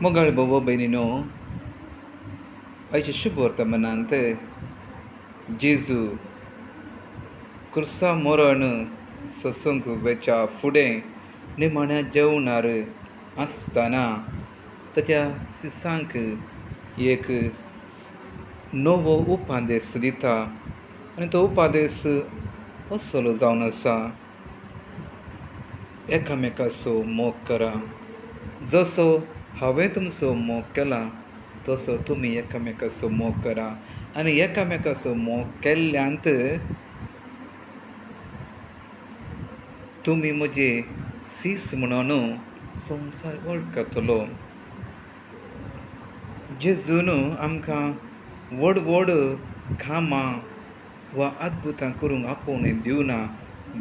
मोगाळ बोबो भयणीनो, आयचे शुभ वर्तमानांत जेजू क्रुसा मरण सोंसूंक वेच्या फुडें निमाण्या जेवणार आसतना ताच्या सिसांक एक नवो उपादेस दिता आनी तो उपादेस असलो जावन आसा, एकामेकाचो मोग करा. जसो हांवें तुमचो मोग केला तसो तुमी एकामेकाचो मोग करा. आनी एकामेकाचो मोग केल्ल्यांत तुमी म्हजे सीस म्हणून संवसार वळखतलो. जेजून आमकां व्हड व्हड कामां वा अद्भुतां करूंक आपोवणें दिवना,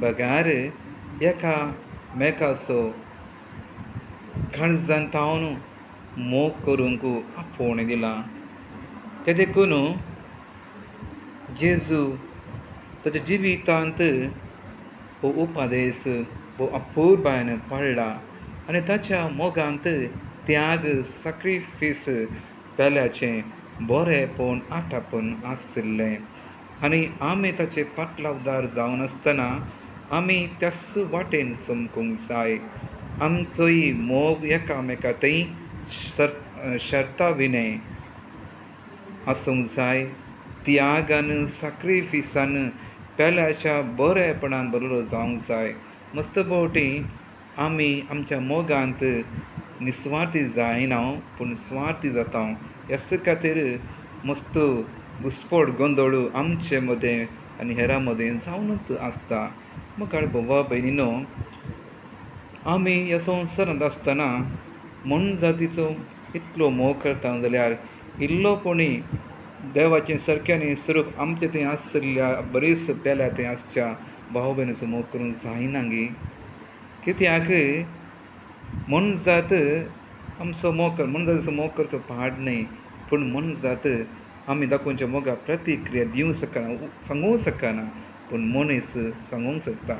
बगार एकामेकाचो काळजांतावन मोग करूंक आपोवणें दिलां. ते देखून जेजू ताच्या जिवितांत हो उपादेस हो अपुर्बायेन पाळ्ळा आनी ताच्या मोगांत त्याग सॅक्रिफीस पेल्याचें बरेंपण आठापण आशिल्लें. आनी आमी ताचे पाटलावदार जावन आसतना आमी त्याच वाटेन चमकूंक जाय. आमचोय मोग एकामेकांतय शर्ता विणें आसूंक जाय. त्यागान सॅक्रिफिसान पेल्याच्या बरेपणान भरलो जावंक जाय. मस्तभोवटी आमी आमच्या मोगांत निस्वार्थी जायना, पूण स्वार्थी जाता. ह्याच खातीर मस्त घुस्पट गोंदळ आमचे मदें आनी हेरां मदें जावनूच आसता. मोगाळ भावा भयणीनो, आमी ह्या संवसारांत आसतना मनुज जातीचो इतलो मोग करता जाल्यार इल्लोपणी देवाचें सारक्यानी स्वरूप आमचें थंय आशिल्ल्या बरीच पेल्या थंय आसच्या भाव भयणीचो मोग करूंक जायना गे. कित्याक मनुज जात आमचो मनुज जातीचो मोग करचो पाड न्हय, पूण मनुज जात आमी दाखोवच्या मोगाक प्रतिक्रिया दिवंक शकना, सांगूंक शकना, पूण मनीस सांगूंक शकता.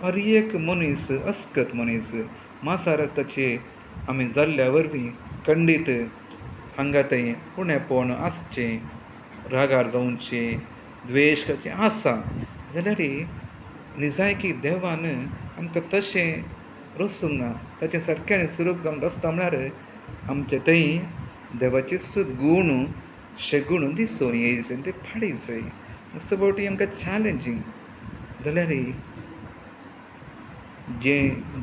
हर एक मनीस अस्कत मनीस मांसारताचे आमी जाल्ल्या वरवीं खंडीत हांगा थंय उणेंपण आसचें, रागार जावचें, द्वेश करचें आसा. जाल्यार निजायकी देवान आमकां तशें रचूंक ना. ताचें सारक्यान स्वरूप घालून रचता म्हळ्यार आमचे थंय देवाचेच गूण शेगूण दिसून येयचे, ते फाडीचे. मस्तभोवटी आमकां चॅलेंजींग जाल्यार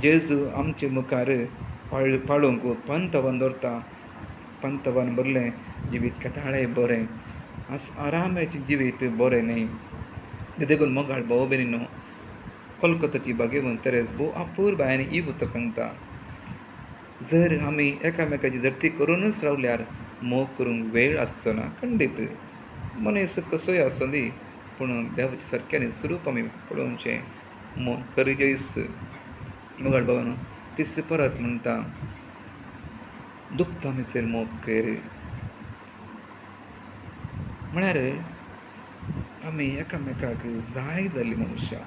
जेजू आमचे मुखार पाळूंक पंथावन दवरता. पंथावन बरलें जिवीत केदाळें बरें, आरामाचें जिवीत बरें न्हय. देखून मोगाळ भाव भयणीनो, कोलकाताची भाग्यवंत तेरेस भोव अपुर्बायेन ही उतर सांगता, जर आमी एकामेकाची जर्ती करूनच रावल्यार मोग करूंक वेळ आसचो ना. खंडीत मनीस कसोय आसूं दी, पूण देवाच्या सारक्यानी स्वरूप आमी पळोवचें मोग गरजेच. मोगाळ भावानो, तिस परत म्हणटा, दुखता मिसेर मोग कर. म्हळ्यार आमी एकामेकाक जाय जाल्लीं मनशां.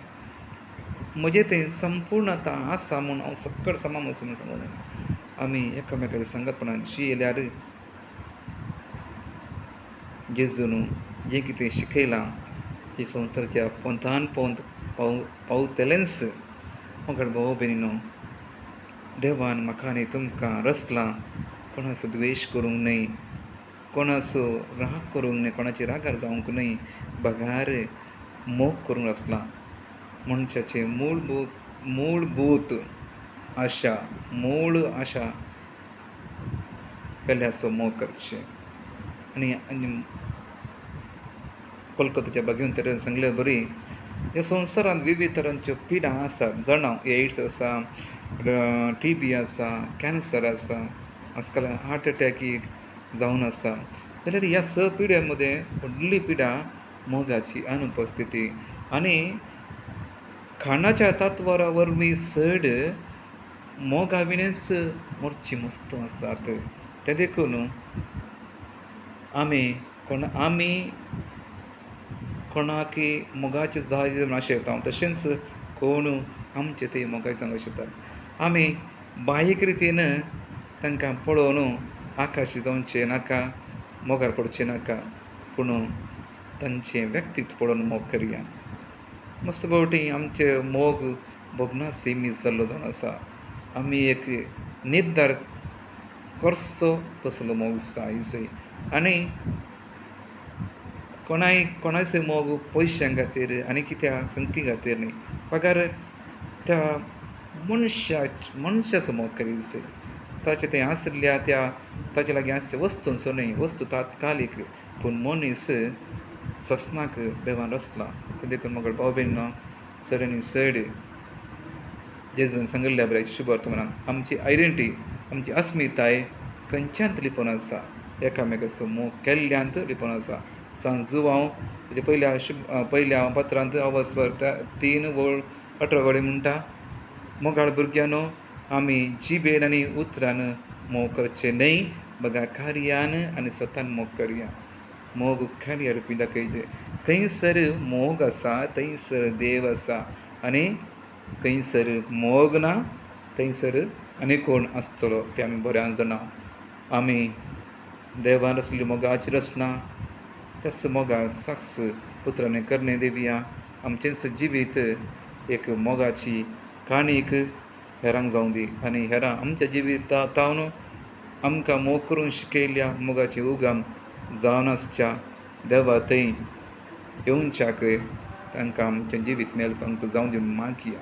म्हजे थंय संपूर्णता आसा म्हूण हांव सक्कड समान वचून सांगूं जायना. आमी एकामेकाच्या संगतपणान जियेल्यार जेजून जें कितें शिकयलां तें संवसाराच्या पंथान पंथ पावतलेंच. मोगाळ भाव भयणीनो, देवान म्हाका आनी तुमकां रचलां कोणाचो द्वेश करूंक न्हय, कोणाचो राग करूंक न्हय, कोणाचेर रागार जावंक न्हय, बगार मोग करूंक रचलां. मनशाचें मूलभूत आशा पेल्याचो मोग करचें. आनी कोलकाताच्या भाग्यवंत तेरेन सांगल्यार बरी, ह्या संवसारांत विविध तरांच्यो पिडा आसात. जाणा एड्स आसा, TB आसा, कॅन्सर आसा, आजकाल हार्ट अटॅक जावन आसा. जाल्यार ह्या पिड्यां मदें व्हडली पिडा मोगाची अनुपस्थिती. आनी खाणाच्या तत्वारा वरवीं चड मोगा विणेच मरची मस्त आसात. ते देखून आमी कोणाक मोगाचें जाय म्हूण आशेता, तशेंच कोण आमचे थंय मोगाचें सांगूंक शकता. आमी बाह्यीक रितीन तांकां पळोवन आकाशी जावचें नाका, मोगार पडचें नाका, पूण तांचें व्यक्तित्व पळोवन मोग करया. मस्त फावटी आमचे मोग भोगना सीमीत जाल्लो जावन आसा. आमी एक निर्धार करचो तसलो मोग दिसता आयज. आनी कोणायचो मोग पयशां खातीर आनी कित्या संगती खातीर न्ही. पगार त्या मनशाचो मोग करीत. ताचे तें आसल्या ताचे लागीं आसचे वस्तूंचो न्ही. वस्तू तात्कालीक, पूण मनीस ससनाक देवान रचला. ते देखून मोगळ भाव भयणीनो, चड आनी चड जेजून सांगिल्ल्या बऱ्याची शुभ वर्तमानान आमची आयडेंटिटी, आमची अस्मिताय खंयच्यान लिपोवन आसा? एकामेकाचो मोग केल्ल्यांत लिपोवन आसा. सांजू हांव तेजे पयल्या पत्रांत हांव वस्पर 3:18 म्हणटा, मोगाळ भुरग्यानो, आमी जिबेन आनी उतरान मोग करचें न्हय, बगा कार्यान आनी सतान मोग करया. मोग कार्य रुपी दाखयचें. खंयसर मोग आसा थंयसर देव आसा, आनी खंयसर मोग ना थंयसर आनी कोण आसतलो तें आमी बऱ्यान जाणा. आमी देवान रचलेली मोगाची रचना, त्याच मोगाक साक्ष पुत्राने करणे दिवया. आमचेंच जिवीत एक मोगाची काणीक हेरांक जावं दी, आनी हेरां आमच्या जिवितांत आमकां मोग करून शिकयल्या मोगाची उगाम जावन आसच्या. देवा थंय येवच्याक तांकां आमचें जिवीत मेलफंत जावं दिवन मागया.